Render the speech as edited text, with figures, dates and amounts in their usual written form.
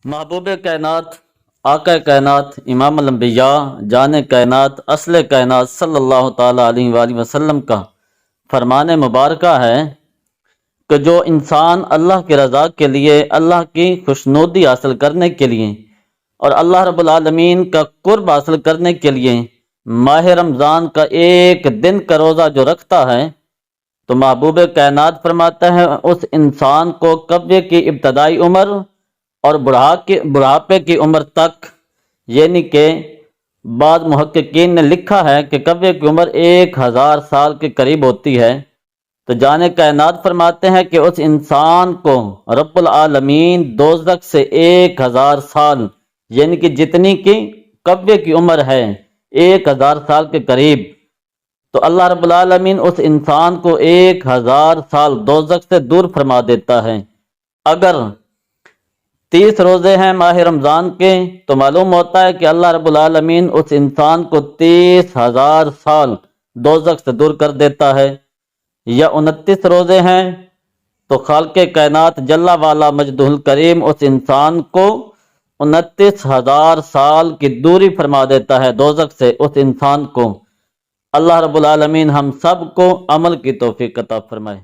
محبوب کائنات، آقا کائنات، امام الانبیاء، جان کائنات، اصل کائنات صلی اللہ تعالیٰ علیہ وآلہ وسلم کا فرمان مبارکہ ہے کہ جو انسان اللہ کی رضا کے لیے، اللہ کی خوشنودی حاصل کرنے کے لیے اور اللہ رب العالمین کا قرب حاصل کرنے کے لیے ماہ رمضان کا ایک دن کا روزہ جو رکھتا ہے، تو محبوب کائنات فرماتا ہے اس انسان کو قبضے کی ابتدائی عمر اور بڑھاپے کی عمر تک، یعنی کہ بعض محققین نے لکھا ہے کہ قبضے کی عمر 1000 سال کے قریب ہوتی ہے۔ تو جان کائنات فرماتے ہیں کہ اس انسان کو رب العالمین دوزخ سے 1000 سال، یعنی کہ جتنی کی قبضے کی عمر ہے 1000 سال کے قریب، تو اللہ رب العالمین اس انسان کو 1000 سال دوزخ سے دور فرما دیتا ہے۔ اگر 30 روزے ہیں ماہ رمضان کے، تو معلوم ہوتا ہے کہ اللہ رب العالمین اس انسان کو 30,000 سال دوزخ سے دور کر دیتا ہے۔ یا 29 روزے ہیں تو خالق کائنات جل والا مجدہ الکریم اس انسان کو 29,000 سال کی دوری فرما دیتا ہے دوزخ سے اس انسان کو۔ اللہ رب العالمین ہم سب کو عمل کی توفیق عطا فرمائے۔